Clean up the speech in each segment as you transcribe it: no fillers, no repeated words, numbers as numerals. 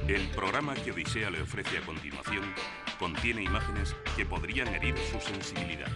El programa que Odisea le ofrece a continuación contiene imágenes que podrían herir su sensibilidad.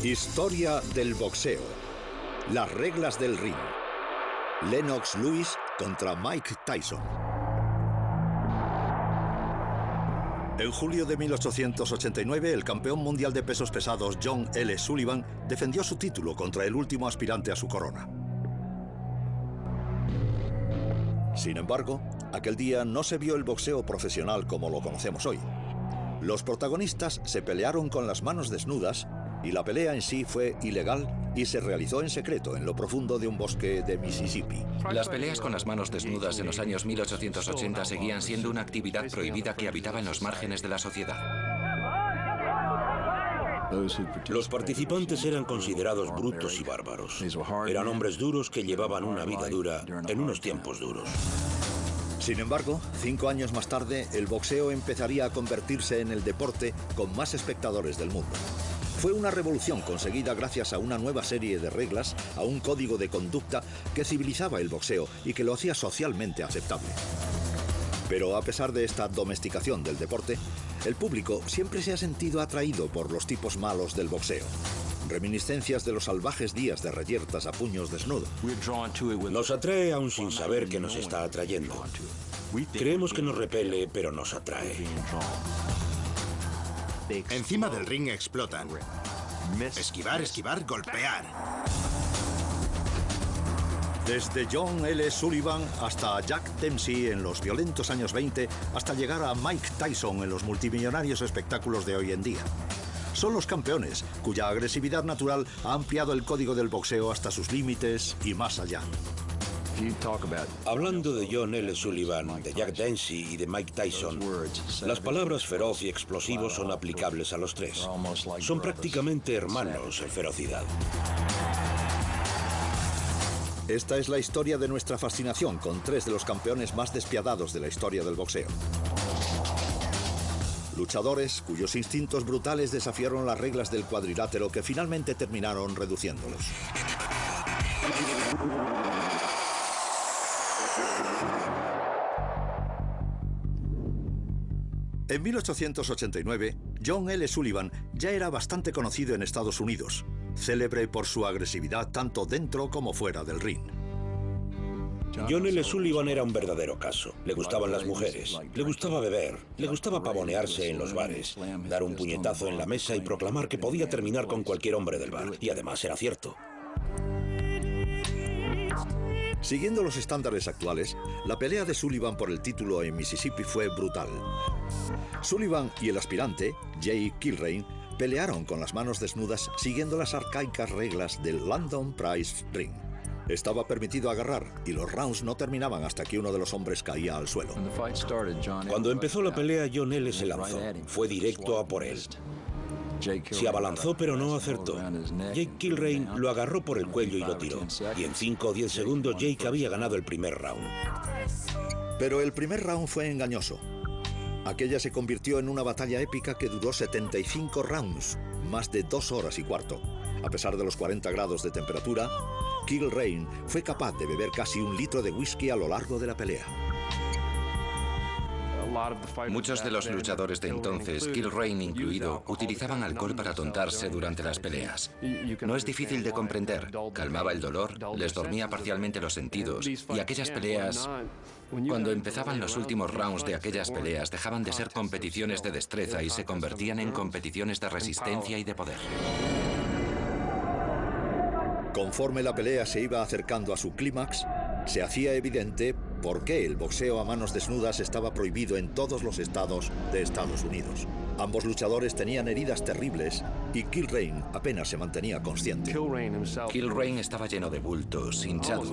Historia del boxeo. Las reglas del ring. Lennox Lewis contra Mike Tyson. En julio de 1889, el campeón mundial de pesos pesados John L. Sullivan defendió su título contra el último aspirante a su corona. Sin embargo, aquel día no se vio el boxeo profesional como lo conocemos hoy. Los protagonistas se pelearon con las manos desnudas y la pelea en sí fue ilegal y se realizó en secreto en lo profundo de un bosque de Mississippi. Las peleas con las manos desnudas en los años 1880 seguían siendo una actividad prohibida que habitaba en los márgenes de la sociedad. Los participantes eran considerados brutos y bárbaros. Eran hombres duros que llevaban una vida dura en unos tiempos duros. Sin embargo, 5 años más tarde, el boxeo empezaría a convertirse en el deporte con más espectadores del mundo. Fue una revolución conseguida gracias a una nueva serie de reglas, a un código de conducta que civilizaba el boxeo y que lo hacía socialmente aceptable. Pero a pesar de esta domesticación del deporte, el público siempre se ha sentido atraído por los tipos malos del boxeo. Reminiscencias de los salvajes días de reyertas a puños desnudos. Nos atrae aún sin saber que nos está atrayendo. Creemos que nos repele, pero nos atrae. Encima del ring explotan. Esquivar, esquivar, golpear. Desde John L. Sullivan hasta Jack Dempsey en los violentos años 20, hasta llegar a Mike Tyson en los multimillonarios espectáculos de hoy en día. Son los campeones cuya agresividad natural ha ampliado el código del boxeo hasta sus límites y más allá. Hablando de John L. Sullivan, de Jack Dempsey y de Mike Tyson, las palabras feroz y explosivo son aplicables a los tres. Son prácticamente hermanos en ferocidad. Esta es la historia de nuestra fascinación con 3 de los campeones más despiadados de la historia del boxeo. Luchadores cuyos instintos brutales desafiaron las reglas del cuadrilátero que finalmente terminaron reduciéndolos. En 1889, John L. Sullivan ya era bastante conocido en Estados Unidos, célebre por su agresividad tanto dentro como fuera del ring. John L. Sullivan era un verdadero caso. Le gustaban las mujeres, le gustaba beber, le gustaba pavonearse en los bares, dar un puñetazo en la mesa y proclamar que podía terminar con cualquier hombre del bar. Y además era cierto. Siguiendo los estándares actuales, la pelea de Sullivan por el título en Mississippi fue brutal. Sullivan y el aspirante, Jay Kilrain, pelearon con las manos desnudas siguiendo las arcaicas reglas del London Prize Ring. Estaba permitido agarrar y los rounds no terminaban hasta que uno de los hombres caía al suelo. Cuando empezó la pelea, John L. se lanzó. Fue directo a por él. Se abalanzó pero no acertó. Jake Kilrain lo agarró por el cuello y lo tiró. Y en 5 o 10 segundos Jake había ganado el primer round. Pero el primer round fue engañoso. Aquella se convirtió en una batalla épica que duró 75 rounds, más de 2 horas y cuarto. A pesar de los 40 grados de temperatura, Kilrain fue capaz de beber casi 1 litro de whisky a lo largo de la pelea. Muchos de los luchadores de entonces, Kilrain incluido, utilizaban alcohol para tontarse durante las peleas. No es difícil de comprender. Calmaba el dolor, les dormía parcialmente los sentidos, y aquellas peleas... Cuando empezaban los últimos rounds de aquellas peleas, dejaban de ser competiciones de destreza y se convertían en competiciones de resistencia y de poder. Conforme la pelea se iba acercando a su clímax, se hacía evidente por qué el boxeo a manos desnudas estaba prohibido en todos los estados de Estados Unidos. Ambos luchadores tenían heridas terribles y Kilrain apenas se mantenía consciente. Kilrain estaba lleno de bultos, hinchado.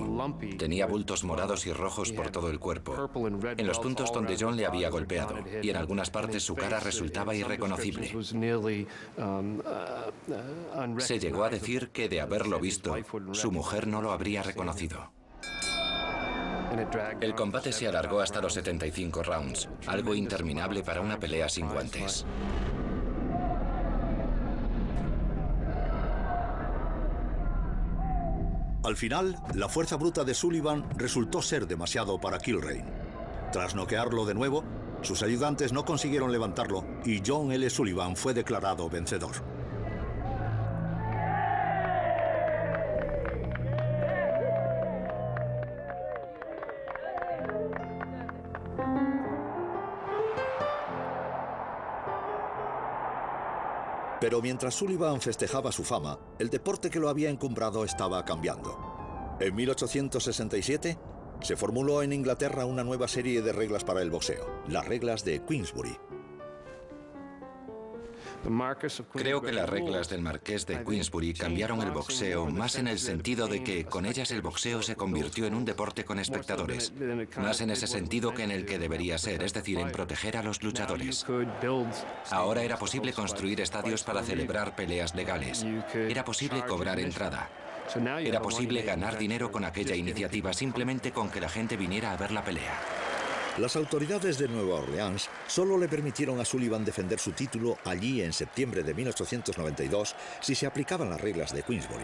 Tenía bultos morados y rojos por todo el cuerpo, en los puntos donde John le había golpeado, y en algunas partes su cara resultaba irreconocible. Se llegó a decir que, de haberlo visto, su mujer no lo habría reconocido. El combate se alargó hasta los 75 rounds, algo interminable para una pelea sin guantes. Al final, la fuerza bruta de Sullivan resultó ser demasiado para Kilrain. Tras noquearlo de nuevo, sus ayudantes no consiguieron levantarlo y John L. Sullivan fue declarado vencedor. Pero mientras Sullivan festejaba su fama, el deporte que lo había encumbrado estaba cambiando. En 1867, se formuló en Inglaterra una nueva serie de reglas para el boxeo, las reglas de Queensbury. Creo que las reglas del Marqués de Queensbury cambiaron el boxeo más en el sentido de que con ellas el boxeo se convirtió en un deporte con espectadores, más en ese sentido que en el que debería ser, es decir, en proteger a los luchadores. Ahora era posible construir estadios para celebrar peleas legales, era posible cobrar entrada, era posible ganar dinero con aquella iniciativa simplemente con que la gente viniera a ver la pelea. Las autoridades de Nueva Orleans solo le permitieron a Sullivan defender su título allí en septiembre de 1892 si se aplicaban las reglas de Queensbury.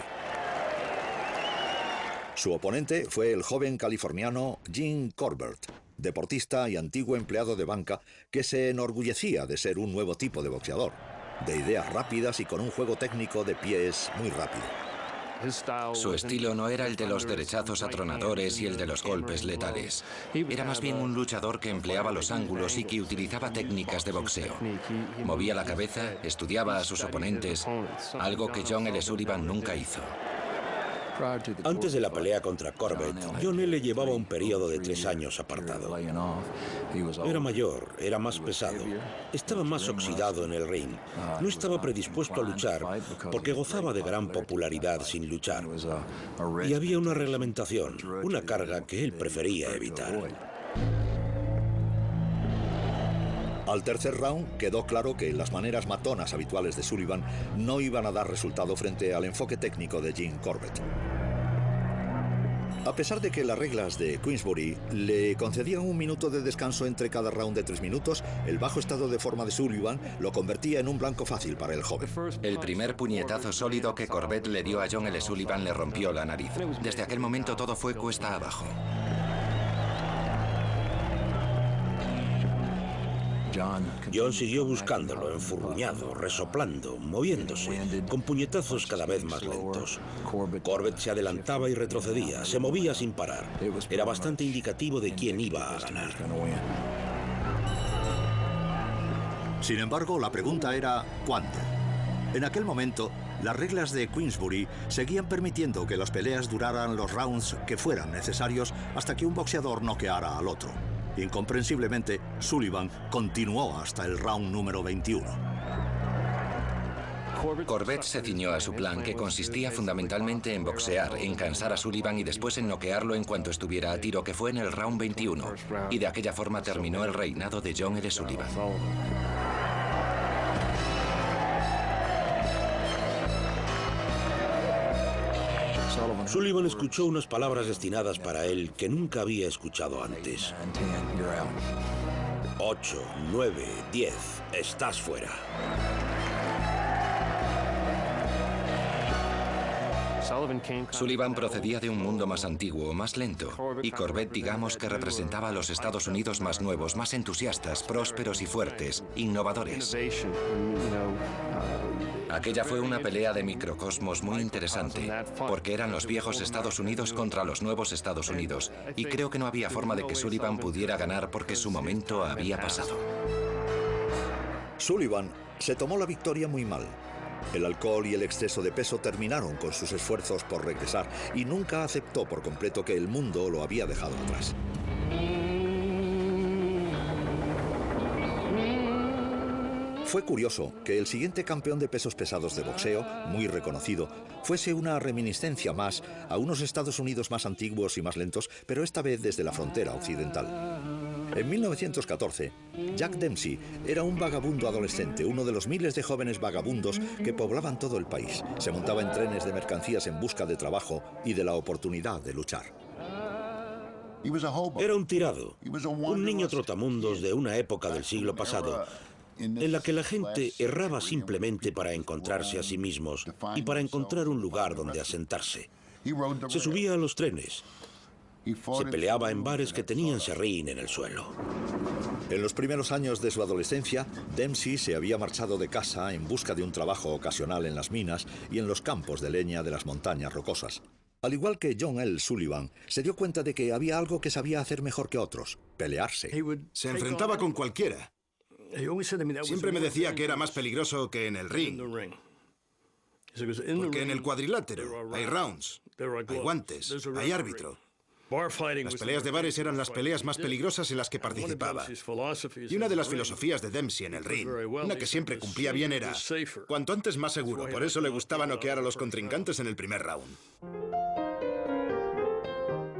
Su oponente fue el joven californiano Jim Corbett, deportista y antiguo empleado de banca que se enorgullecía de ser un nuevo tipo de boxeador, de ideas rápidas y con un juego técnico de pies muy rápido. Su estilo no era el de los derechazos atronadores y el de los golpes letales. Era más bien un luchador que empleaba los ángulos y que utilizaba técnicas de boxeo. Movía la cabeza, estudiaba a sus oponentes, algo que John L. Sullivan nunca hizo. Antes de la pelea contra Corbett, John L. llevaba un periodo de 3 años apartado. Era mayor, era más pesado, estaba más oxidado en el ring. No estaba predispuesto a luchar porque gozaba de gran popularidad sin luchar. Y había una reglamentación, una carga que él prefería evitar. Al tercer round quedó claro que las maneras matonas habituales de Sullivan no iban a dar resultado frente al enfoque técnico de Jim Corbett. A pesar de que las reglas de Queensbury le concedían un minuto de descanso entre cada round de 3 minutos, el bajo estado de forma de Sullivan lo convertía en un blanco fácil para el joven. El primer puñetazo sólido que Corbett le dio a John L. Sullivan le rompió la nariz. Desde aquel momento todo fue cuesta abajo. John siguió buscándolo, enfurruñado, resoplando, moviéndose, con puñetazos cada vez más lentos. Corbett se adelantaba y retrocedía, se movía sin parar. Era bastante indicativo de quién iba a ganar. Sin embargo, la pregunta era ¿cuándo? En aquel momento, las reglas de Queensbury seguían permitiendo que las peleas duraran los rounds que fueran necesarios hasta que un boxeador noqueara al otro. Incomprensiblemente, Sullivan continuó hasta el round número 21. Corbett se ciñó a su plan, que consistía fundamentalmente en boxear, en cansar a Sullivan y después en noquearlo en cuanto estuviera a tiro, que fue en el round 21. Y de aquella forma terminó el reinado de John L. Sullivan. Sullivan escuchó unas palabras destinadas para él que nunca había escuchado antes. 8, 9, 10, estás fuera. Sullivan procedía de un mundo más antiguo, más lento, y Corbett, digamos que representaba a los Estados Unidos más nuevos, más entusiastas, prósperos y fuertes, innovadores. Aquella fue una pelea de microcosmos muy interesante, porque eran los viejos Estados Unidos contra los nuevos Estados Unidos, y creo que no había forma de que Sullivan pudiera ganar porque su momento había pasado. Sullivan se tomó la victoria muy mal. El alcohol y el exceso de peso terminaron con sus esfuerzos por regresar y nunca aceptó por completo que el mundo lo había dejado atrás. Fue curioso que el siguiente campeón de pesos pesados de boxeo, muy reconocido, fuese una reminiscencia más a unos Estados Unidos más antiguos y más lentos, pero esta vez desde la frontera occidental. En 1914, Jack Dempsey era un vagabundo adolescente, uno de los miles de jóvenes vagabundos que poblaban todo el país. Se montaba en trenes de mercancías en busca de trabajo y de la oportunidad de luchar. Era un tirado, un niño trotamundos de una época del siglo pasado, en la que la gente erraba simplemente para encontrarse a sí mismos y para encontrar un lugar donde asentarse. Se subía a los trenes, se peleaba en bares que tenían serrín en el suelo. En los primeros años de su adolescencia, Dempsey se había marchado de casa en busca de un trabajo ocasional en las minas y en los campos de leña de las montañas rocosas. Al igual que John L. Sullivan, se dio cuenta de que había algo que sabía hacer mejor que otros: pelearse. Se enfrentaba con cualquiera. Siempre me decía que era más peligroso que en el ring. Porque en el cuadrilátero hay rounds, hay guantes, hay árbitro. Las peleas de bares eran las peleas más peligrosas en las que participaba. Y una de las filosofías de Dempsey en el ring, una que siempre cumplía bien, era cuanto antes más seguro. Por eso le gustaba noquear a los contrincantes en el primer round.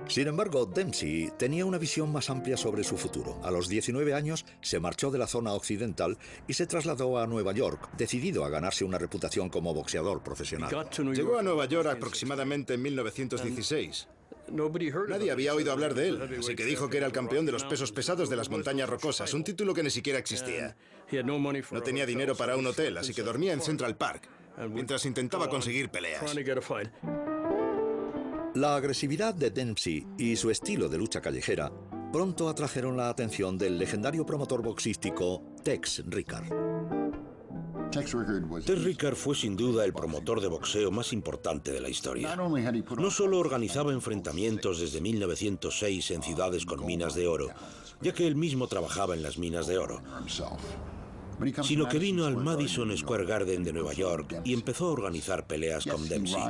Sin embargo, Dempsey tenía una visión más amplia sobre su futuro. A los 19 años se marchó de la zona occidental y se trasladó a Nueva York, decidido a ganarse una reputación como boxeador profesional. Llegó a Nueva York aproximadamente en 1916. Nadie había oído hablar de él, así que dijo que era el campeón de los pesos pesados de las montañas rocosas, un título que ni siquiera existía. No tenía dinero para un hotel, así que dormía en Central Park, mientras intentaba conseguir peleas. La agresividad de Dempsey y su estilo de lucha callejera pronto atrajeron la atención del legendario promotor boxístico Tex Rickard. Tex Rickard fue sin duda el promotor de boxeo más importante de la historia. No solo organizaba enfrentamientos desde 1906 en ciudades con minas de oro, ya que él mismo trabajaba en las minas de oro, sino que vino al Madison Square Garden de Nueva York y empezó a organizar peleas con Dempsey.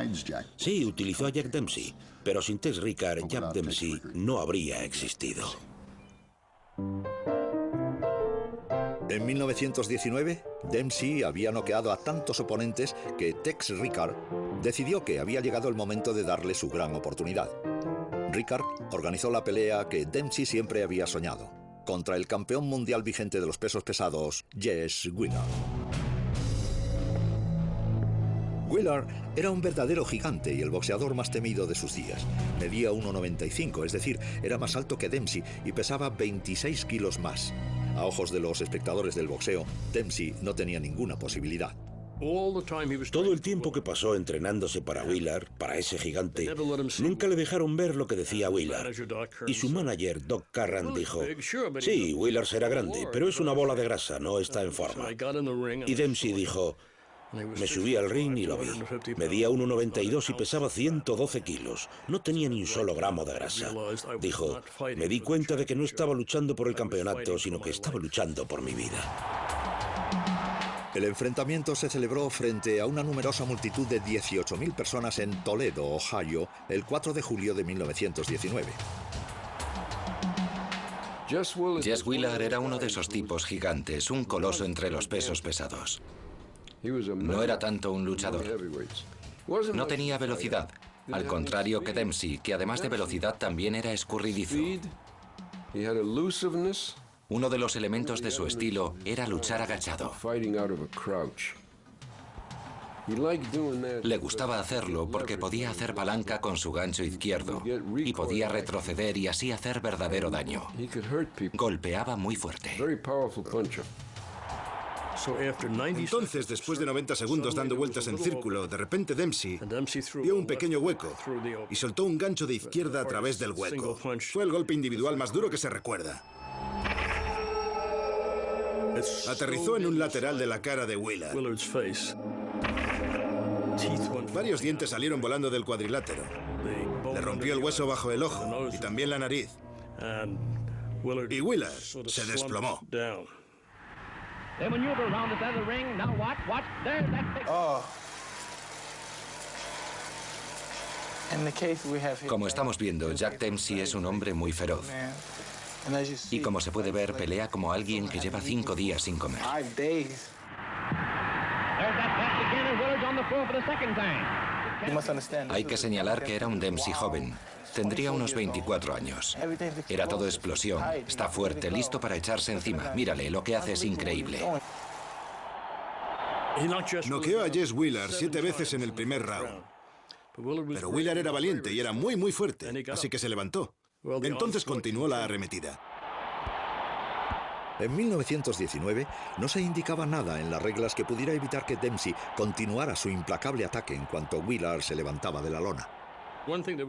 Sí, utilizó a Jack Dempsey, pero sin Tex Rickard, Jack Dempsey no habría existido. En 1919, Dempsey había noqueado a tantos oponentes que Tex Rickard decidió que había llegado el momento de darle su gran oportunidad. Rickard organizó la pelea que Dempsey siempre había soñado, contra el campeón mundial vigente de los pesos pesados, Jess Willard. Willard era un verdadero gigante y el boxeador más temido de sus días. Medía 1,95, es decir, era más alto que Dempsey y pesaba 26 kilos más. A ojos de los espectadores del boxeo, Dempsey no tenía ninguna posibilidad. Todo el tiempo que pasó entrenándose para Willard, para ese gigante, nunca le dejaron ver lo que decía Willard. Y su manager, Doc Carran, dijo: sí, Willard será grande, pero es una bola de grasa, no está en forma. Y Dempsey dijo: me subí al ring y lo vi. Medía 1,92 y pesaba 112 kilos. No tenía ni un solo gramo de grasa. Dijo: me di cuenta de que no estaba luchando por el campeonato, sino que estaba luchando por mi vida. El enfrentamiento se celebró frente a una numerosa multitud de 18.000 personas en Toledo, Ohio, el 4 de julio de 1919. Jess Willard era uno de esos tipos gigantes, un coloso entre los pesos pesados. No era tanto un luchador. No tenía velocidad, al contrario que Dempsey, que además de velocidad también era escurridizo. Uno de los elementos de su estilo era luchar agachado. Le gustaba hacerlo porque podía hacer palanca con su gancho izquierdo y podía retroceder y así hacer verdadero daño. Golpeaba muy fuerte. Entonces, después de 90 segundos dando vueltas en círculo, de repente Dempsey vio un pequeño hueco y soltó un gancho de izquierda a través del hueco. Fue el golpe individual más duro que se recuerda. Aterrizó en un lateral de la cara de Willard. Varios dientes salieron volando del cuadrilátero. Le rompió el hueso bajo el ojo y también la nariz. Y Willard se desplomó. Como estamos viendo, Jack Dempsey es un hombre muy feroz. Y como se puede ver, pelea como alguien que lleva 5 días sin comer. Hay que señalar que era un Dempsey joven. Tendría unos 24 años. Era todo explosión. Está fuerte, listo para echarse encima. Mírale, lo que hace es increíble. Noqueó a Jess Wheeler 7 veces en el primer round. Pero Wheeler era valiente y era muy fuerte, así que se levantó. Entonces continuó la arremetida. En 1919 no se indicaba nada en las reglas que pudiera evitar que Dempsey continuara su implacable ataque en cuanto Wheeler se levantaba de la lona.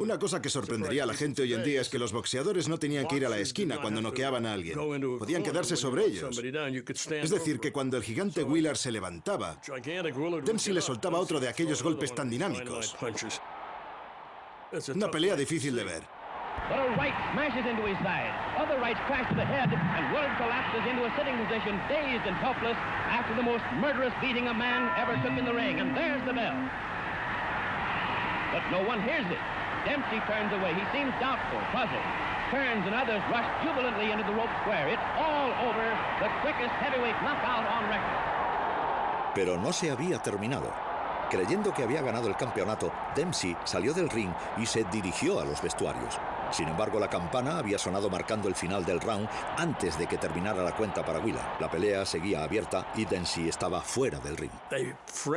Una cosa que sorprendería a la gente hoy en día es que los boxeadores no tenían que ir a la esquina cuando noqueaban a alguien. Podían quedarse sobre ellos. Es decir, que cuando el gigante Wheeler se levantaba, Dempsey le soltaba otro de aquellos golpes tan dinámicos. Una pelea difícil de ver. But a right smashes into his side. Other rights crash to the head, and Willard collapses into a sitting position, dazed and helpless, after the most murderous beating a man ever took in the ring. And there's the bell. But no one hears it. Dempsey turns away. He seems doubtful, puzzled. Turns and others rush jubilantly into the rope square. It's all over. The quickest heavyweight knockout on record. Pero no se había terminado. Creyendo que había ganado el campeonato, Dempsey salió del ring y se dirigió a los vestuarios. Sin embargo, la campana había sonado marcando el final del round antes de que terminara la cuenta para Wheeler. La pelea seguía abierta y Dempsey estaba fuera del ring.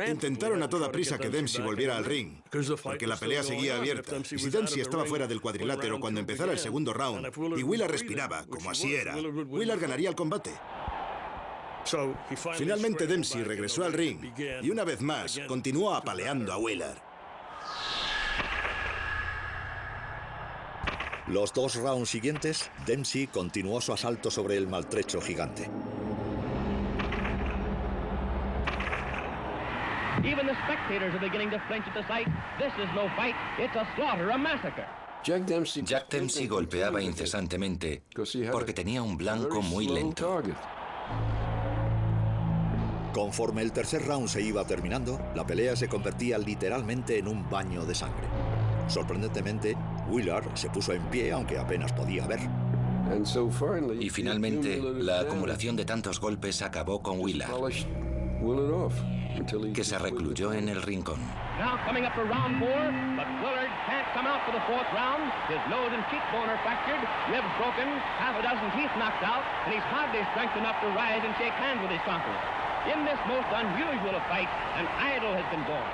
Intentaron a toda prisa que Dempsey volviera al ring, porque la pelea seguía abierta. Y si Dempsey estaba fuera del cuadrilátero cuando empezara el segundo round y Wheeler respiraba, como así era, Wheeler ganaría el combate. Finalmente Dempsey regresó al ring y una vez más continuó apaleando a Wheeler. Los 2 rounds siguientes, Dempsey continuó su asalto sobre el maltrecho gigante. Even the spectators are beginning to flinch at the sight. This is no fight, it's a slaughter, a massacre. Jack Dempsey golpeaba incesantemente porque tenía un blanco muy lento. Conforme el tercer round se iba terminando, la pelea se convertía literalmente en un baño de sangre. Sorprendentemente, Wheeler se puso en pie, aunque apenas podía ver. Y finalmente, la acumulación de tantos golpes acabó con Wheeler, que se recluyó en el rincón. Now coming up to round 4, but Willard can't come out for the 4th round. His nose and cheekbone are fractured, ribs broken, half a dozen teeth knocked out, and he's hardly strength enough to rise and shake hands with his conqueror. In this most unusual of fights, an idol has been born.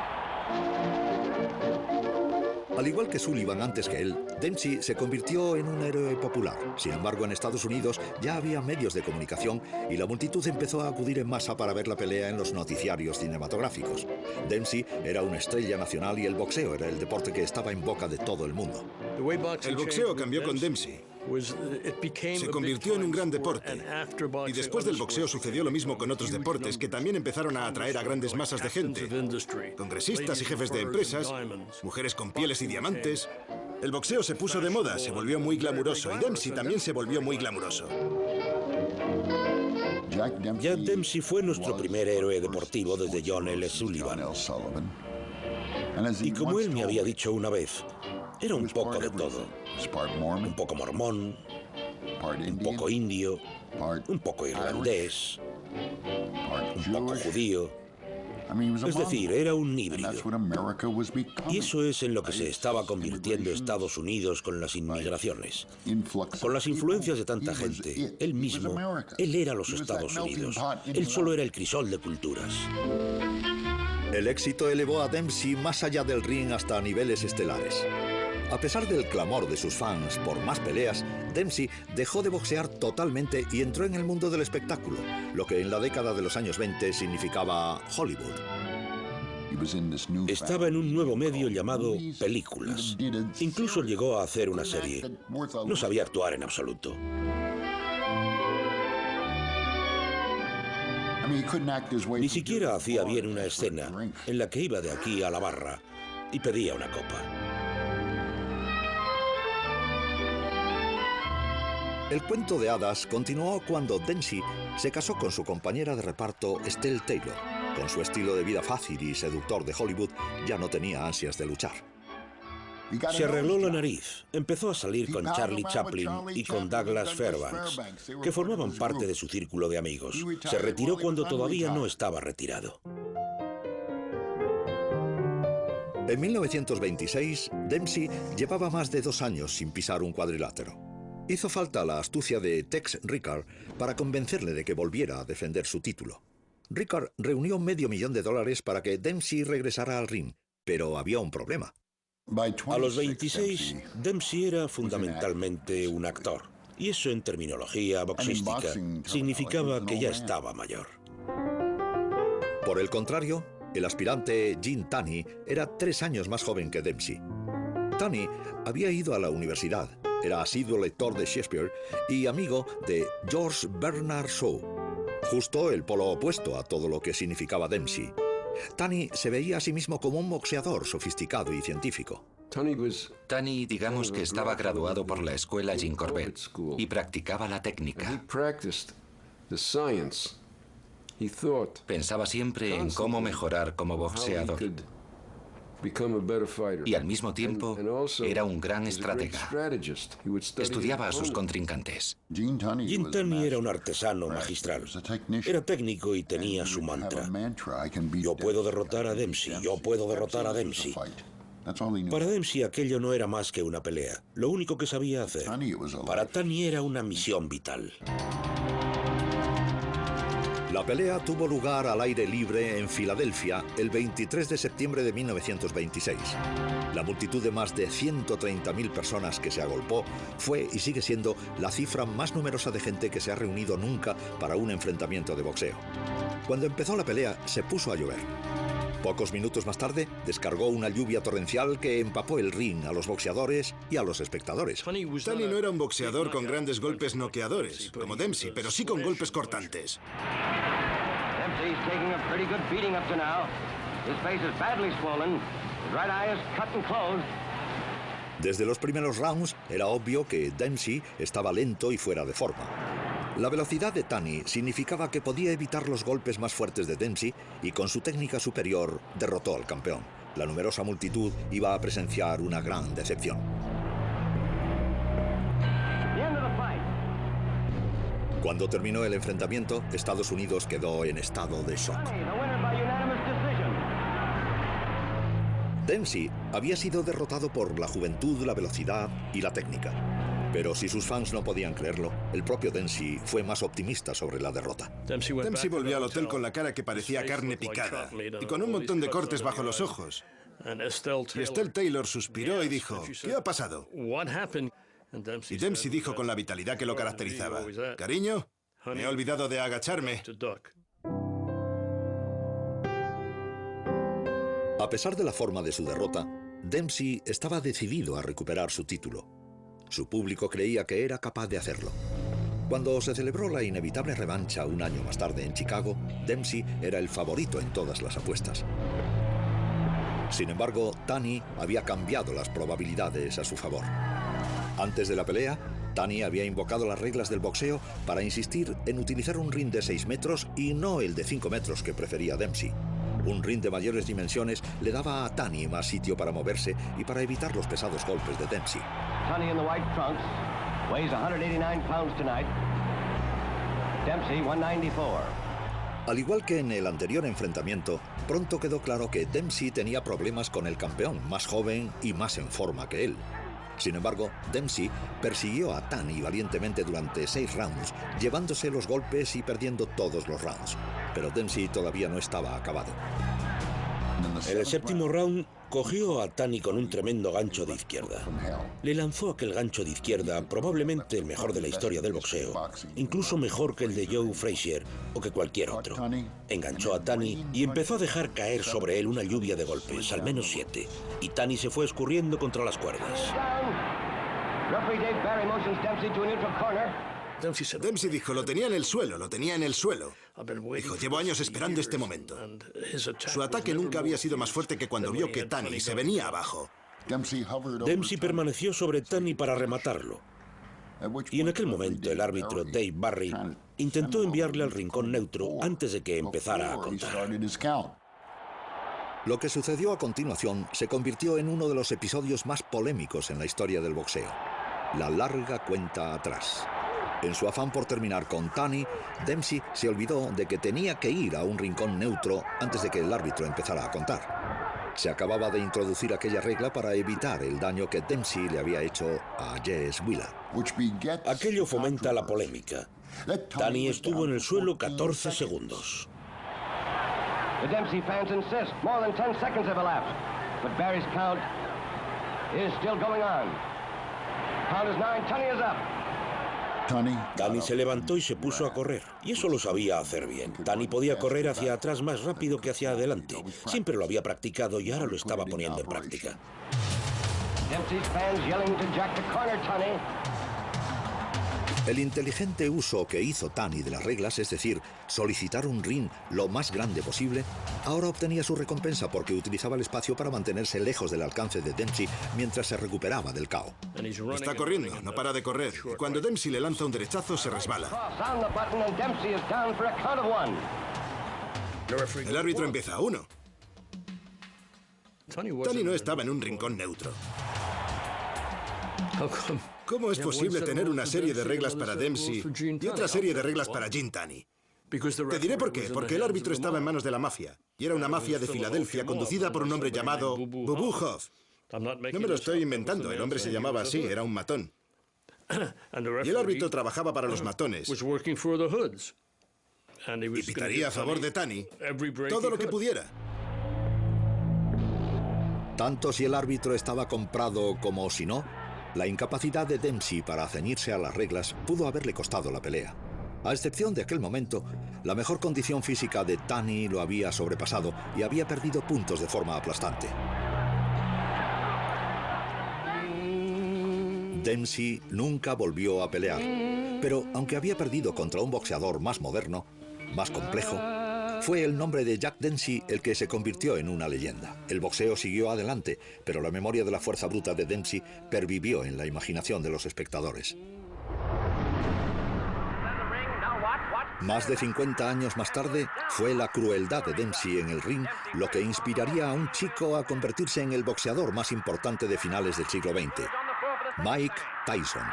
Al igual que Sullivan antes que él, Dempsey se convirtió en un héroe popular. Sin embargo, en Estados Unidos ya había medios de comunicación y la multitud empezó a acudir en masa para ver la pelea en los noticiarios cinematográficos. Dempsey era una estrella nacional y el boxeo era el deporte que estaba en boca de todo el mundo. El boxeo cambió con Dempsey. Se convirtió en un gran deporte. Y después del boxeo sucedió lo mismo con otros deportes que también empezaron a atraer a grandes masas de gente. Congresistas y jefes de empresas, mujeres con pieles y diamantes. El boxeo se puso de moda, se volvió muy glamuroso y Dempsey también se volvió muy glamuroso. Jack Dempsey fue nuestro primer héroe deportivo desde John L. Sullivan. Y como él me había dicho una vez, era un poco de todo. Un poco mormón, un poco indio, un poco irlandés, un poco judío. Es decir, era un híbrido. Y eso es en lo que se estaba convirtiendo Estados Unidos con las inmigraciones. Con las influencias de tanta gente, él mismo, él era los Estados Unidos. Él solo era el crisol de culturas. El éxito elevó a Dempsey más allá del ring hasta niveles estelares. A pesar del clamor de sus fans por más peleas, Dempsey dejó de boxear totalmente y entró en el mundo del espectáculo, lo que en la década de los años 20 significaba Hollywood. Estaba en un nuevo medio llamado películas. Incluso llegó a hacer una serie. No sabía actuar en absoluto. Ni siquiera hacía bien una escena en la que iba de aquí a la barra y pedía una copa. El cuento de hadas continuó cuando Dempsey se casó con su compañera de reparto Estelle Taylor. Con su estilo de vida fácil y seductor de Hollywood, ya no tenía ansias de luchar. Se arregló la nariz, empezó a salir con Charlie Chaplin y con Douglas Fairbanks, que formaban parte de su círculo de amigos. Se retiró cuando todavía no estaba retirado. En 1926, Dempsey llevaba más de 2 años sin pisar un cuadrilátero. Hizo falta la astucia de Tex Rickard para convencerle de que volviera a defender su título. Rickard reunió $500,000 para que Dempsey regresara al ring, pero había un problema. A los 26, Dempsey era fundamentalmente un actor. Y eso en terminología boxística significaba que ya estaba mayor. Por el contrario, el aspirante Gene Tunney era 3 años más joven que Dempsey. Tunney había ido a la universidad, era asiduo lector de Shakespeare y amigo de George Bernard Shaw, justo el polo opuesto a todo lo que significaba Dempsey. Tunney se veía a sí mismo como un boxeador sofisticado y científico. Tunney, digamos que estaba graduado por la escuela Jim Corbett y practicaba la técnica. Pensaba siempre en cómo mejorar como boxeador. Y al mismo tiempo era un gran estratega. Estudiaba a sus contrincantes. Gene Tunney era un artesano magistral. Era técnico y tenía su mantra. Yo puedo derrotar a Dempsey, yo puedo derrotar a Dempsey. Para Dempsey aquello no era más que una pelea, lo único que sabía hacer. Para Tunney era una misión vital. La pelea tuvo lugar al aire libre en Filadelfia el 23 de septiembre de 1926. La multitud de más de 130.000 personas que se agolpó fue y sigue siendo la cifra más numerosa de gente que se ha reunido nunca para un enfrentamiento de boxeo. Cuando empezó la pelea, se puso a llover. Pocos minutos más tarde, descargó una lluvia torrencial que empapó el ring a los boxeadores y a los espectadores. Tunney no era un boxeador con grandes golpes noqueadores, como Dempsey, pero sí con golpes cortantes. Dempsey's taking a pretty good beating up to now. His face is badly swollen. His right eye is cut and closed. Desde los primeros rounds era obvio que Dempsey estaba lento y fuera de forma. La velocidad de Tunney significaba que podía evitar los golpes más fuertes de Dempsey y con su técnica superior derrotó al campeón. La numerosa multitud iba a presenciar una gran decepción. Cuando terminó el enfrentamiento, Estados Unidos quedó en estado de shock. Dempsey había sido derrotado por la juventud, la velocidad y la técnica. Pero si sus fans no podían creerlo, el propio Dempsey fue más optimista sobre la derrota. Dempsey volvió al hotel con la cara que parecía carne picada y con un montón de cortes bajo los ojos. Y Estelle Taylor suspiró y dijo, ¿qué ha pasado? Y Dempsey dijo con la vitalidad que lo caracterizaba, cariño, me he olvidado de agacharme. A pesar de la forma de su derrota, Dempsey estaba decidido a recuperar su título. Su público creía que era capaz de hacerlo. Cuando se celebró la inevitable revancha un año más tarde en Chicago, Dempsey era el favorito en todas las apuestas. Sin embargo, Tunney había cambiado las probabilidades a su favor. Antes de la pelea, Tunney había invocado las reglas del boxeo para insistir en utilizar un ring de 6 metros y no el de 5 metros que prefería Dempsey. Un ring de mayores dimensiones le daba a Tunney más sitio para moverse y para evitar los pesados golpes de Dempsey. Tunney in the white trunks weighs 189 pounds tonight. Dempsey 194. Al igual que en el anterior enfrentamiento, pronto quedó claro que Dempsey tenía problemas con el campeón, más joven y más en forma que él. Sin embargo, Dempsey persiguió a Tunney valientemente durante 6 rounds, llevándose los golpes y perdiendo todos los rounds. Pero Dempsey todavía no estaba acabado. En el séptimo round, cogió a Tunney con un tremendo gancho de izquierda. Le lanzó aquel gancho de izquierda, probablemente el mejor de la historia del boxeo, incluso mejor que el de Joe Frazier o que cualquier otro. Enganchó a Tunney y empezó a dejar caer sobre él una lluvia de golpes, al menos 7, y Tunney se fue escurriendo contra las cuerdas. Dempsey dijo, lo tenía en el suelo, lo tenía en el suelo. Dijo, llevo años esperando este momento. Su ataque nunca había sido más fuerte que cuando vio que Tunney se venía abajo. Dempsey permaneció sobre Tunney para rematarlo. Y en aquel momento el árbitro Dave Barry intentó enviarle al rincón neutro antes de que empezara a contar. Lo que sucedió a continuación se convirtió en uno de los episodios más polémicos en la historia del boxeo. La larga cuenta atrás. En su afán por terminar con Tunney, Dempsey se olvidó de que tenía que ir a un rincón neutro antes de que el árbitro empezara a contar. Se acababa de introducir aquella regla para evitar el daño que Dempsey le había hecho a Jess Willard. Aquello fomenta la polémica. Tunney estuvo en el suelo 14 segundos. The Dempsey fans insist more than 10 seconds have elapsed, but Barry's count is still going on. Count is 9, Tunney is up. Tunney se levantó y se puso a correr, y eso lo sabía hacer bien. Tunney podía correr hacia atrás más rápido que hacia adelante. Siempre lo había practicado y ahora lo estaba poniendo en práctica. Dempsey's fans yelling to Jack to corner Tunney. El inteligente uso que hizo Tunney de las reglas, es decir, solicitar un ring lo más grande posible, ahora obtenía su recompensa porque utilizaba el espacio para mantenerse lejos del alcance de Dempsey mientras se recuperaba del KO. Está corriendo, no para de correr. Y cuando Dempsey le lanza un derechazo, se resbala. El árbitro empieza a 1. Tunney no estaba en un rincón neutro. ¿Cómo es posible tener una serie de reglas para Dempsey y otra serie de reglas para Gene Tunney? Te diré por qué. Porque el árbitro estaba en manos de la mafia. Y era una mafia de Filadelfia conducida por un hombre llamado Bubu Hoff. No me lo estoy inventando. El hombre se llamaba así. Era un matón. Y el árbitro trabajaba para los matones. Y pitaría a favor de Tunney todo lo que pudiera. Tanto si el árbitro estaba comprado como si no, la incapacidad de Dempsey para ceñirse a las reglas pudo haberle costado la pelea. A excepción de aquel momento, la mejor condición física de Tunney lo había sobrepasado y había perdido puntos de forma aplastante. Dempsey nunca volvió a pelear, pero aunque había perdido contra un boxeador más moderno, más complejo, fue el nombre de Jack Dempsey el que se convirtió en una leyenda. El boxeo siguió adelante, pero la memoria de la fuerza bruta de Dempsey pervivió en la imaginación de los espectadores. Más de 50 años más tarde, fue la crueldad de Dempsey en el ring lo que inspiraría a un chico a convertirse en el boxeador más importante de finales del siglo XX, Mike Tyson.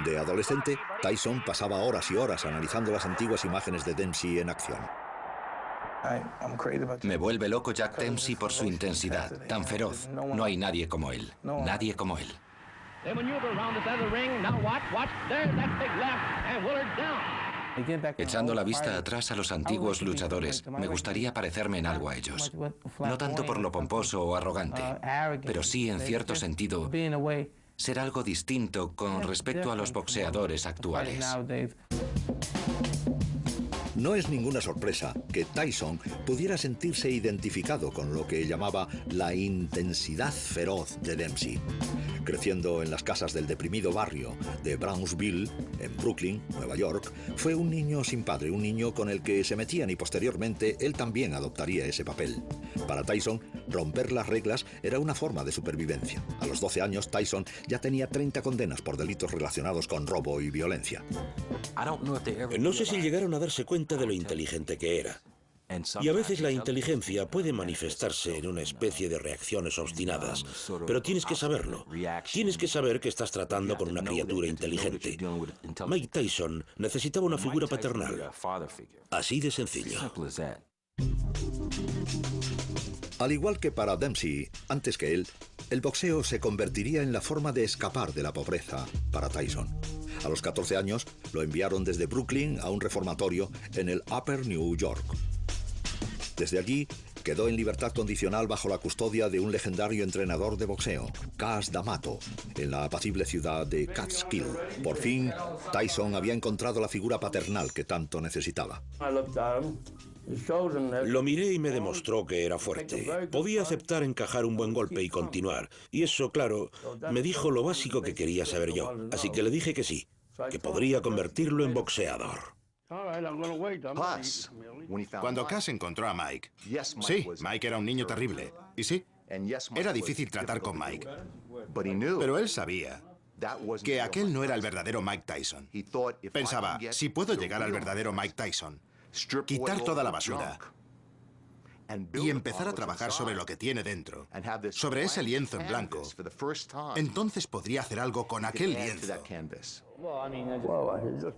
De adolescente, Tyson pasaba horas y horas analizando las antiguas imágenes de Dempsey en acción. Me vuelve loco Jack Dempsey por su intensidad, tan feroz. No hay nadie como él. Nadie como él. Echando la vista atrás a los antiguos luchadores, me gustaría parecerme en algo a ellos. No tanto por lo pomposo o arrogante, pero sí, en cierto sentido, ser algo distinto con respecto a los boxeadores actuales. No es ninguna sorpresa que Tyson pudiera sentirse identificado con lo que llamaba la intensidad feroz de Dempsey. Creciendo en las casas del deprimido barrio de Brownsville, en Brooklyn, Nueva York, fue un niño sin padre, un niño con el que se metían y posteriormente él también adoptaría ese papel. Para Tyson, romper las reglas era una forma de supervivencia. A los 12 años, Tyson ya tenía 30 condenas por delitos relacionados con robo y violencia. No sé si llegaron a darse cuenta de lo inteligente que era. Y a veces la inteligencia puede manifestarse en una especie de reacciones obstinadas, pero tienes que saberlo. Tienes que saber que estás tratando con una criatura inteligente. Mike Tyson necesitaba una figura paternal. Así de sencillo. Al igual que para Dempsey, antes que él, el boxeo se convertiría en la forma de escapar de la pobreza para Tyson. A los 14 años, lo enviaron desde Brooklyn a un reformatorio en el Upper New York. Desde allí, quedó en libertad condicional bajo la custodia de un legendario entrenador de boxeo, Cus D'Amato, en la apacible ciudad de Catskill. Por fin, Tyson había encontrado la figura paternal que tanto necesitaba. Lo miré y me demostró que era fuerte. Podía aceptar encajar un buen golpe y continuar. Y eso, claro, me dijo lo básico que quería saber yo. Así que le dije que sí, que podría convertirlo en boxeador. Cuando Cus encontró a Mike, sí, Mike era un niño terrible. Y sí, era difícil tratar con Mike. Pero él sabía que aquel no era el verdadero Mike Tyson. Pensaba, si puedo llegar al verdadero Mike Tyson, quitar toda la basura y empezar a trabajar sobre lo que tiene dentro, sobre ese lienzo en blanco, entonces podría hacer algo con aquel lienzo.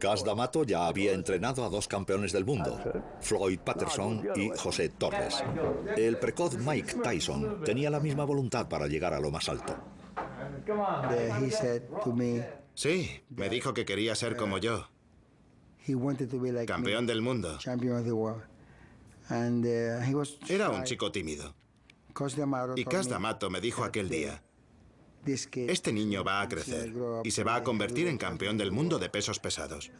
Cus D'Amato ya había entrenado a 2 campeones del mundo, Floyd Patterson y José Torres. El precoz Mike Tyson tenía la misma voluntad para llegar a lo más alto. Sí, me dijo que quería ser como yo, campeón del mundo. Era un chico tímido. Y Cus D'Amato me dijo aquel día: este niño va a crecer y se va a convertir en campeón del mundo de pesos pesados.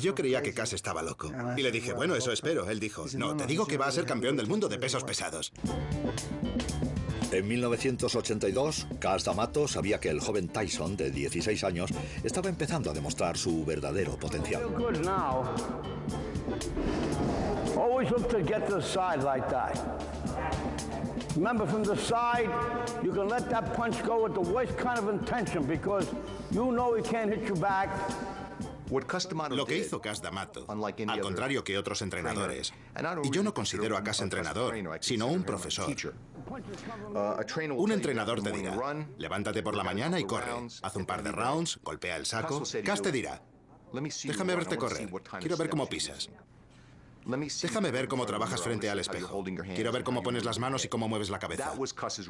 Yo creía que Cus estaba loco. Y le dije, bueno, eso espero. Él dijo, no, te digo que va a ser campeón del mundo de pesos pesados. En 1982, Cus D'Amato sabía que el joven Tyson, de 16 años, estaba empezando a demostrar su verdadero potencial. Always look to get to the side like that. Remember, from the side, you can let that punch go with the worst kind of intention because you know he can't hit you back. Lo que hizo Cus D'Amato, al contrario que otros entrenadores, y yo no considero a Cus entrenador, sino un profesor. Un entrenador te dirá, levántate por la mañana y corre, haz un par de rounds, golpea el saco. Cus te dirá, déjame verte correr, quiero ver cómo pisas. Déjame ver cómo trabajas frente al espejo. Quiero ver cómo pones las manos y cómo mueves la cabeza.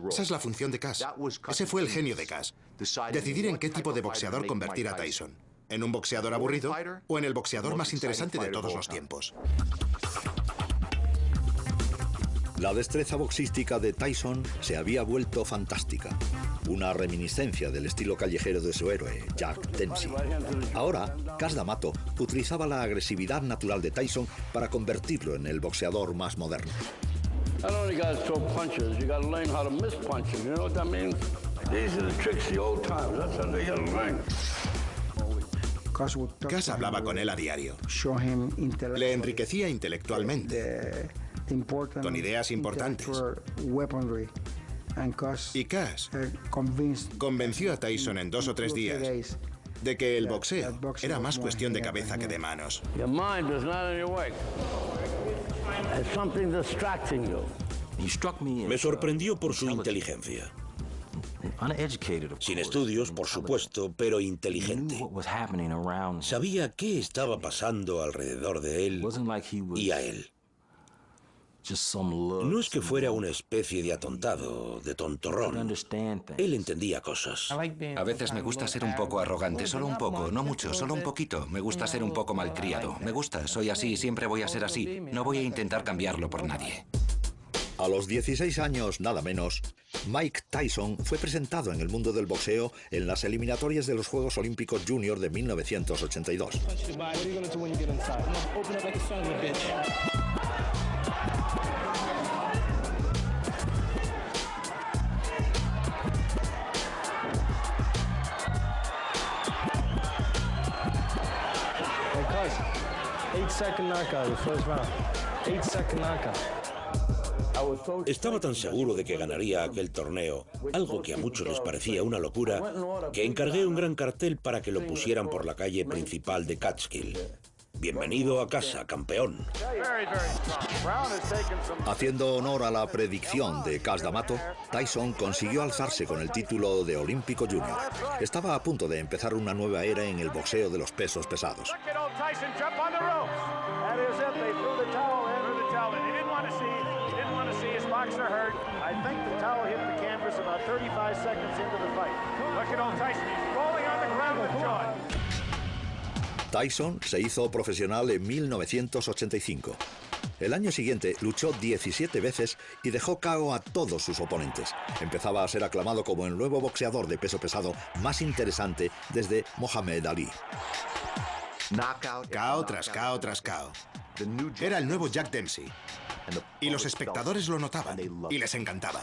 Esa es la función de Cus. Ese fue el genio de Cus. Decidir en qué tipo de boxeador convertir a Tyson. ¿En un boxeador aburrido o en el boxeador más interesante de todos los tiempos? La destreza boxística de Tyson se había vuelto fantástica. Una reminiscencia del estilo callejero de su héroe, Jack Dempsey. Ahora, Cus D'Amato utilizaba la agresividad natural de Tyson para convertirlo en el boxeador más moderno. Not only you gotta throw punches, you gotta learn how to miss punches. You know what that means? These are the tricks of the old times. That's how they gotta learn. Cus hablaba con él a diario. Le enriquecía intelectualmente, con ideas importantes. Y Cus convenció a Tyson en 2 o 3 días de que el boxeo era más cuestión de cabeza que de manos. Me sorprendió por su inteligencia. Sin estudios, por supuesto, pero inteligente. Sabía qué estaba pasando alrededor de él y a él. No es que fuera una especie de atontado, de tontorrón. Él entendía cosas. A veces me gusta ser un poco arrogante, solo un poco, no mucho, solo un poquito. Me gusta ser un poco malcriado. Me gusta, soy así, siempre voy a ser así. No voy a intentar cambiarlo por nadie. A los 16 años, nada menos, Mike Tyson fue presentado en el mundo del boxeo en las eliminatorias de los Juegos Olímpicos Junior de 1982. Estaba tan seguro de que ganaría aquel torneo, algo que a muchos les parecía una locura, que encargué un gran cartel para que lo pusieran por la calle principal de Catskill. Bienvenido a casa, campeón. Haciendo honor a la predicción de Cus D'Amato, Tyson consiguió alzarse con el título de Olímpico Junior. Estaba a punto de empezar una nueva era en el boxeo de los pesos pesados. Tyson se hizo profesional en 1985. El año siguiente luchó 17 veces y dejó KO a todos sus oponentes. Empezaba a ser aclamado como el nuevo boxeador de peso pesado más interesante desde Muhammad Ali. KO tras KO tras KO. Era el nuevo Jack Dempsey. Y los espectadores lo notaban y les encantaba.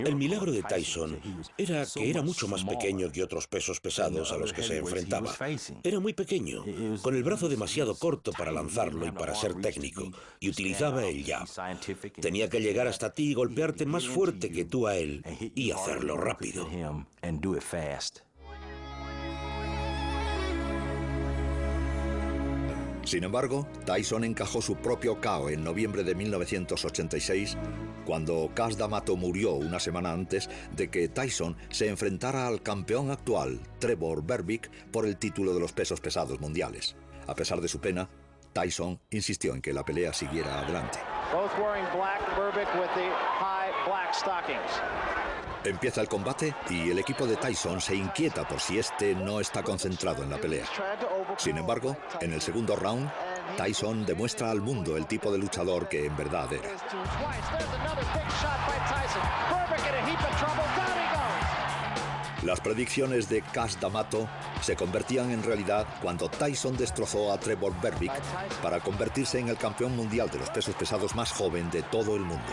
El milagro de Tyson era que era mucho más pequeño que otros pesos pesados a los que se enfrentaba. Era muy pequeño, con el brazo demasiado corto para lanzarlo y para ser técnico, y utilizaba el jab. Tenía que llegar hasta ti y golpearte más fuerte que tú a él, y hacerlo rápido. Sin embargo, Tyson encajó su propio KO en noviembre de 1986, cuando Cus D'Amato murió una semana antes de que Tyson se enfrentara al campeón actual, Trevor Berbick, por el título de los pesos pesados mundiales. A pesar de su pena, Tyson insistió en que la pelea siguiera adelante. Empieza el combate y el equipo de Tyson se inquieta por si este no está concentrado en la pelea. Sin embargo, en el segundo round, Tyson demuestra al mundo el tipo de luchador que en verdad era. Las predicciones de Cus D'Amato se convertían en realidad cuando Tyson destrozó a Trevor Berbick para convertirse en el campeón mundial de los pesos pesados más joven de todo el mundo.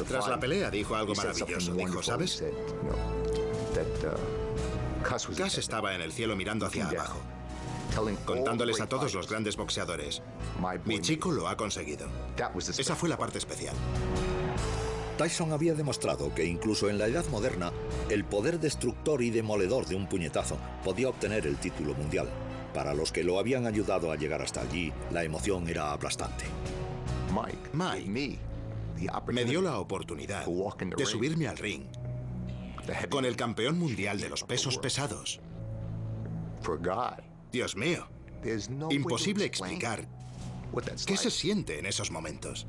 Tras la pelea dijo algo maravilloso. Dijo, ¿sabes? Cus estaba en el cielo mirando hacia abajo, contándoles a todos los grandes boxeadores: mi chico lo ha conseguido. Esa fue la parte especial. Tyson había demostrado que incluso en la edad moderna, el poder destructor y demoledor de un puñetazo podía obtener el título mundial. Para los que lo habían ayudado a llegar hasta allí, la emoción era aplastante. Mike me dio la oportunidad de subirme al ring con el campeón mundial de los pesos pesados. Dios mío, imposible explicar qué se siente en esos momentos.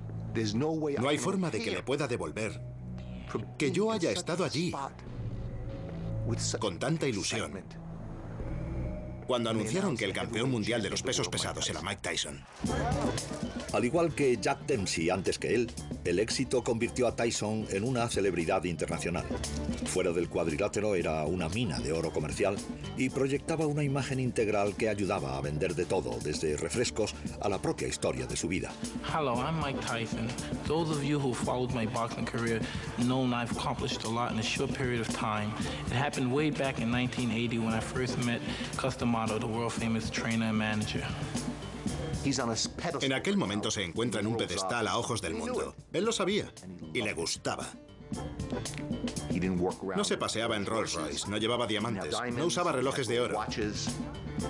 No hay forma de que le pueda devolver que yo haya estado allí con tanta ilusión cuando anunciaron que el campeón mundial de los pesos pesados era Mike Tyson. Al igual que Jack Dempsey antes que él, el éxito convirtió a Tyson en una celebridad internacional. Fuera del cuadrilátero era una mina de oro comercial y proyectaba una imagen integral que ayudaba a vender de todo, desde refrescos a la propia historia de su vida. Hello, I'm Mike Tyson. Those of you who followed my boxing career know I've accomplished a lot in a short period of time. It happened way back in 1980 when I first met Cus D'Amato, the world-famous trainer and manager. En aquel momento se encuentra en un pedestal a ojos del mundo. Él lo sabía y le gustaba. No se paseaba en Rolls Royce, no llevaba diamantes, no usaba relojes de oro.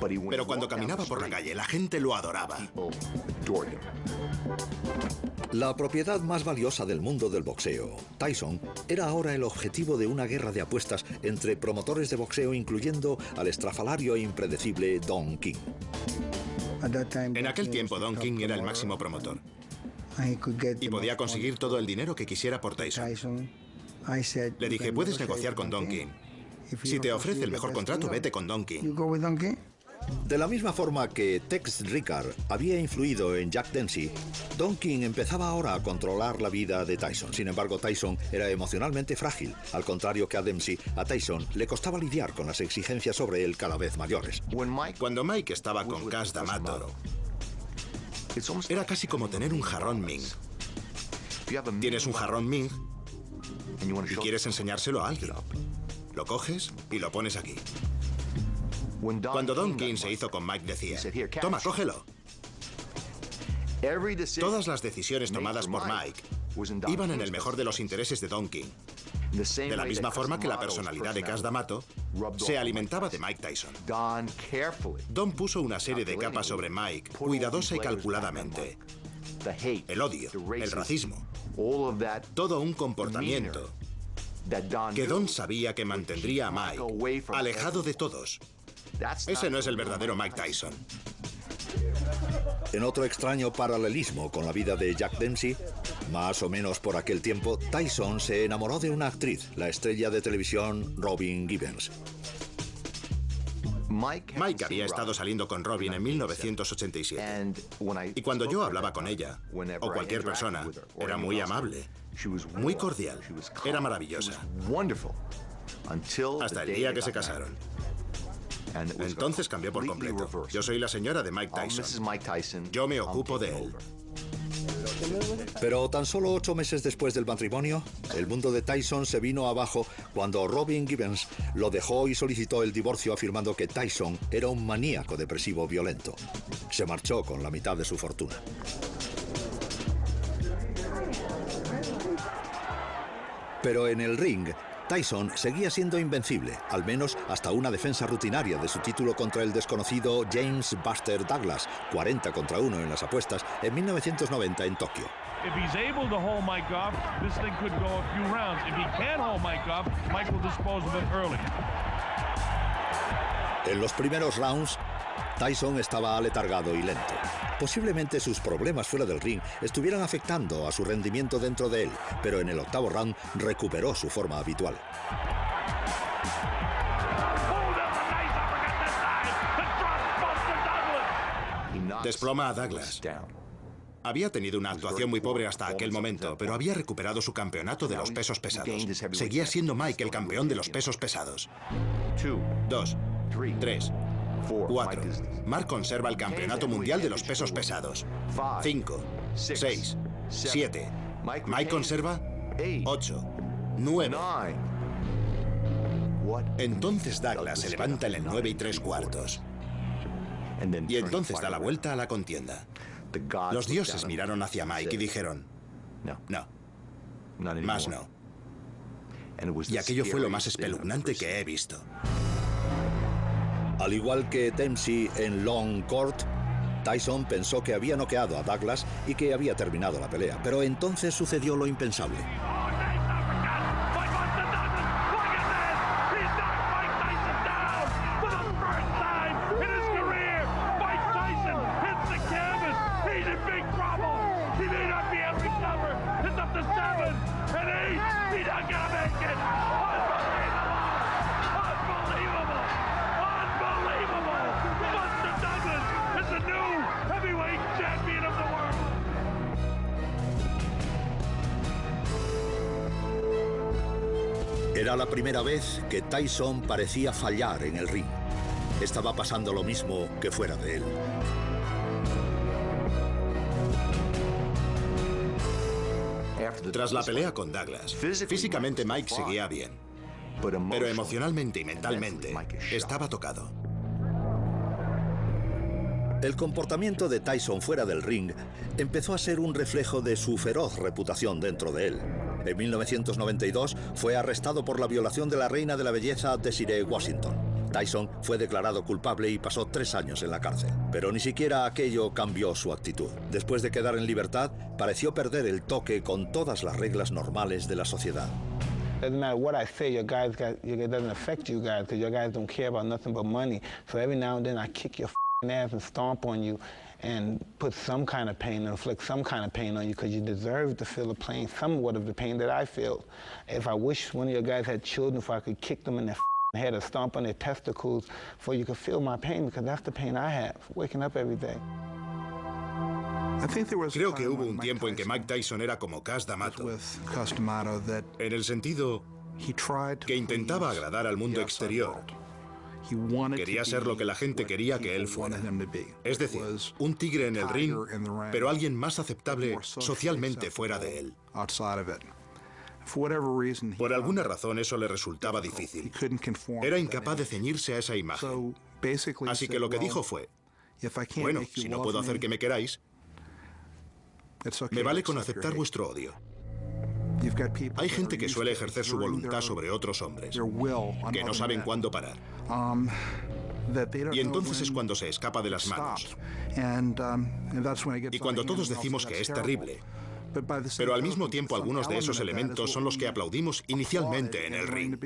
Pero cuando caminaba por la calle, la gente lo adoraba. La propiedad más valiosa del mundo del boxeo, Tyson, era ahora el objetivo de una guerra de apuestas entre promotores de boxeo, incluyendo al estrafalario e impredecible Don King. En aquel tiempo, Don King era el máximo promotor y podía conseguir todo el dinero que quisiera por Tyson. Le dije, puedes negociar con Don King. Si te ofrece el mejor contrato, vete con Don King. De la misma forma que Tex Rickard había influido en Jack Dempsey, Don King empezaba ahora a controlar la vida de Tyson. Sin embargo, Tyson era emocionalmente frágil. Al contrario que a Dempsey, a Tyson le costaba lidiar con las exigencias sobre él cada vez mayores. Cuando Mike estaba con Cus D'Amato, era casi como tener un jarrón Ming. Tienes un jarrón Ming y quieres enseñárselo a alguien. Lo coges y lo pones aquí. Cuando Don King se hizo con Mike, decía, toma, cógelo. Todas las decisiones tomadas por Mike iban en el mejor de los intereses de Don King. De la misma forma que la personalidad de Cus D'Amato se alimentaba de Mike Tyson. Don puso una serie de capas sobre Mike, cuidadosa y calculadamente. El odio, el racismo, todo un comportamiento que Don sabía que mantendría a Mike alejado de todos. Ese no es el verdadero Mike Tyson. En otro extraño paralelismo con la vida de Jack Dempsey, más o menos por aquel tiempo, Tyson se enamoró de una actriz, la estrella de televisión Robin Givens. Mike había estado saliendo con Robin en 1987. Y cuando yo hablaba con ella, o cualquier persona, era muy amable, muy cordial, era maravillosa. Hasta el día que se casaron. Entonces cambió por completo. Yo soy la señora de Mike Tyson. Yo me ocupo de él. Pero tan solo 8 meses después del matrimonio, el mundo de Tyson se vino abajo cuando Robin Givens lo dejó y solicitó el divorcio, afirmando que Tyson era un maníaco depresivo violento. Se marchó con la mitad de su fortuna. Pero en el ring, Tyson seguía siendo invencible, al menos hasta una defensa rutinaria de su título contra el desconocido James Buster Douglas, 40 contra 1 en las apuestas, en 1990 en Tokio. If he's able to hold Mike off, this thing could go a few rounds. If he can't hold Mike off, Mike will dispose of it early. En los primeros rounds, Tyson estaba aletargado y lento. Posiblemente sus problemas fuera del ring estuvieran afectando a su rendimiento dentro de él, pero en el octavo round recuperó su forma habitual. Desploma a Douglas. Había tenido una actuación muy pobre hasta aquel momento, pero había recuperado su campeonato de los pesos pesados. Seguía siendo Mike el campeón de los pesos pesados. 2, 3, 4. Mark conserva el campeonato mundial de los pesos pesados. 5, 6, 7. Mike conserva 8, 9. Entonces Douglas se levanta en el 9 3/4. Y entonces da la vuelta a la contienda. Los dioses miraron hacia Mike y dijeron, no, más no. Y aquello fue lo más espeluznante que he visto. Al igual que Dempsey en Long Court, Tyson pensó que había noqueado a Douglas y que había terminado la pelea, pero entonces sucedió lo impensable. Era la primera vez que Tyson parecía fallar en el ring. Estaba pasando lo mismo que fuera de él. Tras la pelea con Douglas, físicamente Mike seguía bien, pero emocionalmente y mentalmente estaba tocado. El comportamiento de Tyson fuera del ring empezó a ser un reflejo de su feroz reputación dentro de él. En 1992 fue arrestado por la violación de la reina de la belleza Desiree Washington. Tyson fue declarado culpable y pasó 3 años en la cárcel. Pero ni siquiera aquello cambió su actitud. Después de quedar en libertad, pareció perder el toque con todas las reglas normales de la sociedad. Doesn't matter what I say, it doesn't affect you guys because your guys don't care about nothing but money. So every now and then I kick your ass and stomp on you and put some kind of pain, inflict some kind of pain on you because you deserve to feel the pain, somewhat of the pain that I feel. If I wish one of your guys had children, if I could kick them in their head or stomp on their testicles so you could feel my pain, because that's the pain I have, waking up every day. Creo que hubo un tiempo en que Mike Tyson era como Cus D'Amato, en el sentido que intentaba agradar al mundo exterior. Quería ser lo que la gente quería que él fuera. Es decir, un tigre en el ring, pero alguien más aceptable socialmente fuera de él. Por alguna razón eso le resultaba difícil. Era incapaz de ceñirse a esa imagen. Así que lo que dijo fue, bueno, si no puedo hacer que me queráis, me vale con aceptar vuestro odio. Hay gente que suele ejercer su voluntad sobre otros hombres, que no saben cuándo parar. Y entonces es cuando se escapa de las manos. Y cuando todos decimos que es terrible, pero al mismo tiempo algunos de esos elementos son los que aplaudimos inicialmente en el ring.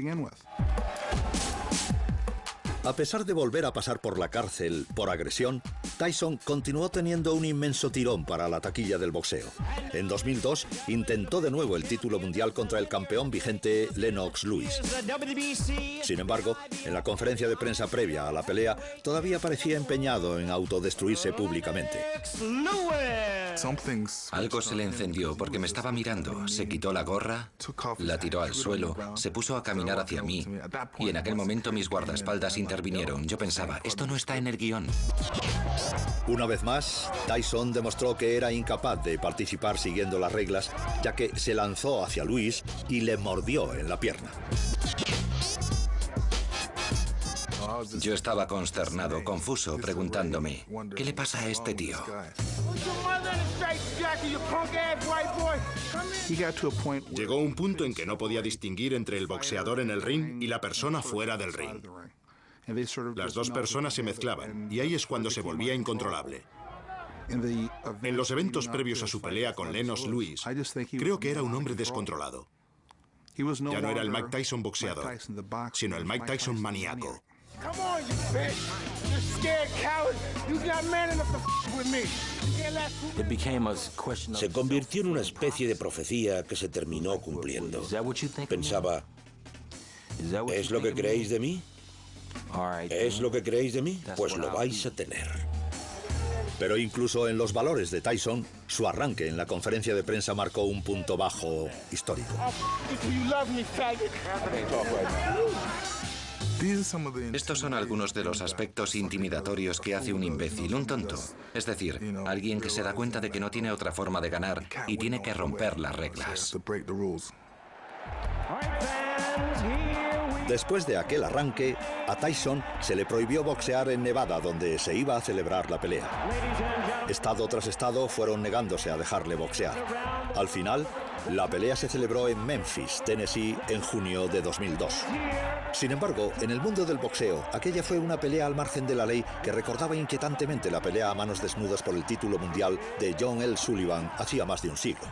A pesar de volver a pasar por la cárcel por agresión, Tyson continuó teniendo un inmenso tirón para la taquilla del boxeo. En 2002 intentó de nuevo el título mundial contra el campeón vigente Lennox Lewis. Sin embargo, en la conferencia de prensa previa a la pelea, todavía parecía empeñado en autodestruirse públicamente. Algo se le encendió porque me estaba mirando. Se quitó la gorra, la tiró al suelo, se puso a caminar hacia mí. Y en aquel momento mis guardaespaldas intervinieron. Yo pensaba, esto no está en el guión. Una vez más, Tyson demostró que era incapaz de participar siguiendo las reglas, ya que se lanzó hacia Lewis y le mordió en la pierna. Yo estaba consternado, confuso, preguntándome, ¿qué le pasa a este tío? Llegó un punto en que no podía distinguir entre el boxeador en el ring y la persona fuera del ring. Las dos personas se mezclaban, y ahí es cuando se volvía incontrolable. En los eventos previos a su pelea con Lennox Lewis, creo que era un hombre descontrolado. Ya no era el Mike Tyson boxeador, sino el Mike Tyson maníaco. Se convirtió en una especie de profecía que se terminó cumpliendo. Pensaba, ¿es lo que creéis de mí? ¿Es lo que creéis de mí? Pues lo vais a tener. Pero incluso en los valores de Tyson, su arranque en la conferencia de prensa marcó un punto bajo histórico. Estos son algunos de los aspectos intimidatorios que hace un imbécil, un tonto. Es decir, alguien que se da cuenta de que no tiene otra forma de ganar y tiene que romper las reglas. Después de aquel arranque, a Tyson se le prohibió boxear en Nevada, donde se iba a celebrar la pelea. Estado tras estado fueron negándose a dejarle boxear. Al final, la pelea se celebró en Memphis, Tennessee, en junio de 2002. Sin embargo, en el mundo del boxeo, aquella fue una pelea al margen de la ley que recordaba inquietantemente la pelea a manos desnudas por el título mundial de John L. Sullivan hacía más de un siglo.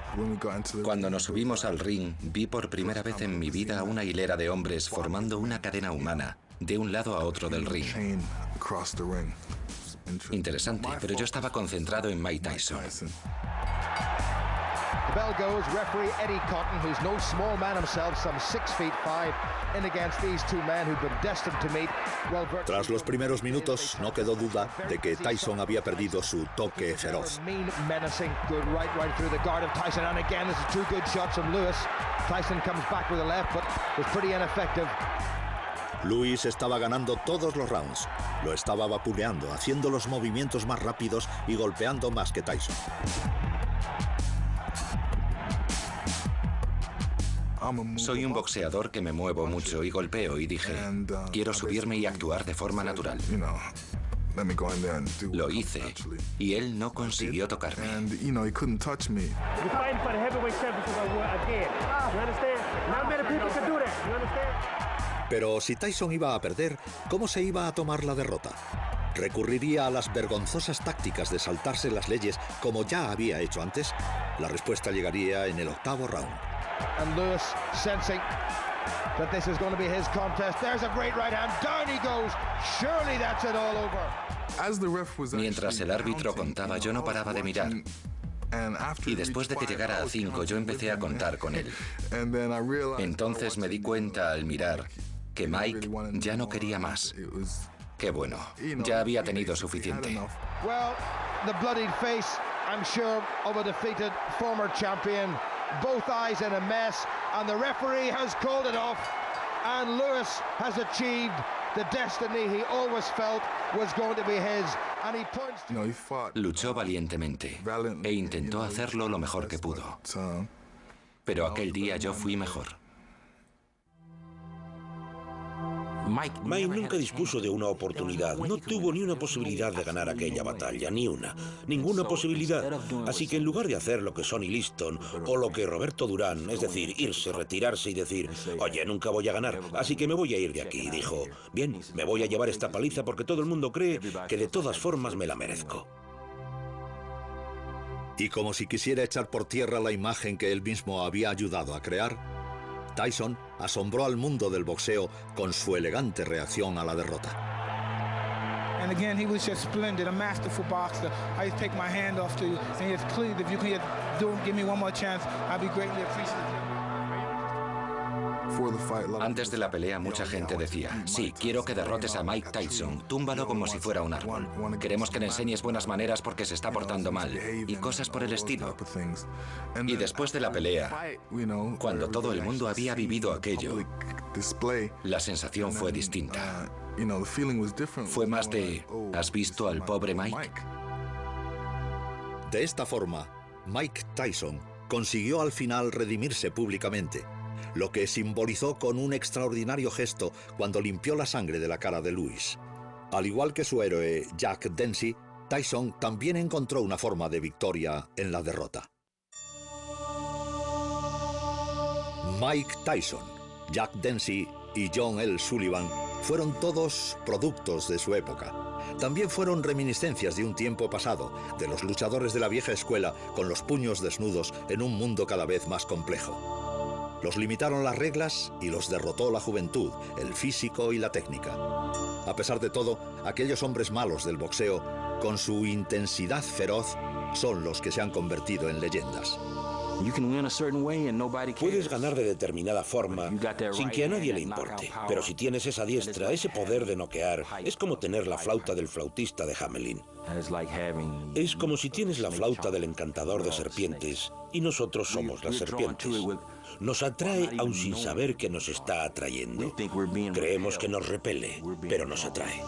Cuando nos subimos al ring, vi por primera vez en mi vida una hilera de hombres formando una cadena humana, de un lado a otro del ring. Interesante, pero yo estaba concentrado en Mike Tyson. The bell goes, referee Eddie Cotton, who's no small man himself, some 6'5", in against these two men who've been destined to meet. Tras los primeros minutos, no quedó duda de que Tyson había perdido su toque feroz. Menacing, good right through the guard of Tyson, and again, this is two good shots from Lewis. Tyson comes back with a left, but was pretty ineffective. Lewis estaba ganando todos los rounds. Lo estaba vapuleando, haciendo los movimientos más rápidos y golpeando más que Tyson. Soy un boxeador que me muevo mucho y golpeo y dije, quiero subirme y actuar de forma natural. Lo hice y él no consiguió tocarme. Pero si Tyson iba a perder, ¿cómo se iba a tomar la derrota? ¿Recurriría a las vergonzosas tácticas de saltarse las leyes como ya había hecho antes? La respuesta llegaría en el octavo round. And Lewis sensing that this is going to be his contest. There's a great right hand. Down he goes. Surely that's it all over. Mientras el árbitro contaba, yo no paraba de mirar. Y después de que llegara a 5, yo empecé a contar con él. Entonces me di cuenta al mirar que Mike ya no quería más. Qué bueno, ya había tenido suficiente. Well, the bloodied face, I'm sure, of a defeated former champion. Both eyes in a mess, and the referee has called it off, and Lewis has achieved the destiny he always felt was going to be his, and he points to... Luchó valientemente e intentó hacerlo lo mejor que pudo. Pero aquel día yo fui mejor. Mike nunca dispuso de una oportunidad, no tuvo ni una posibilidad de ganar aquella batalla, ni una, ninguna posibilidad. Así que en lugar de hacer lo que Sonny Liston o lo que Roberto Durán, es decir, irse, retirarse y decir, oye, nunca voy a ganar, así que me voy a ir de aquí, dijo, bien, me voy a llevar esta paliza porque todo el mundo cree que de todas formas me la merezco. Y como si quisiera echar por tierra la imagen que él mismo había ayudado a crear, Tyson asombró al mundo del boxeo con su elegante reacción a la derrota. And again, he was just splendid, a masterful boxer. I just take my hand off to you, and just please, if you can give me one more chance, I'd be greatly appreciative. Antes de la pelea, mucha gente decía, sí, quiero que derrotes a Mike Tyson, túmbalo como si fuera un árbol. Queremos que le enseñes buenas maneras porque se está portando mal, y cosas por el estilo. Y después de la pelea, cuando todo el mundo había vivido aquello, la sensación fue distinta. Fue más de, ¿has visto al pobre Mike? De esta forma, Mike Tyson consiguió al final redimirse públicamente, lo que simbolizó con un extraordinario gesto cuando limpió la sangre de la cara de Lewis. Al igual que su héroe Jack Dempsey, Tyson también encontró una forma de victoria en la derrota. Mike Tyson, Jack Dempsey y John L. Sullivan fueron todos productos de su época. También fueron reminiscencias de un tiempo pasado, de los luchadores de la vieja escuela con los puños desnudos en un mundo cada vez más complejo. Los limitaron las reglas y los derrotó la juventud, el físico y la técnica. A pesar de todo, aquellos hombres malos del boxeo, con su intensidad feroz, son los que se han convertido en leyendas. Puedes ganar de determinada forma sin que a nadie le importe, pero si tienes esa diestra, ese poder de noquear, es como tener la flauta del flautista de Hamelin. Es como si tienes la flauta del encantador de serpientes y nosotros somos las serpientes. Nos atrae aun sin saber que nos está atrayendo. Creemos que nos repele, pero nos atrae.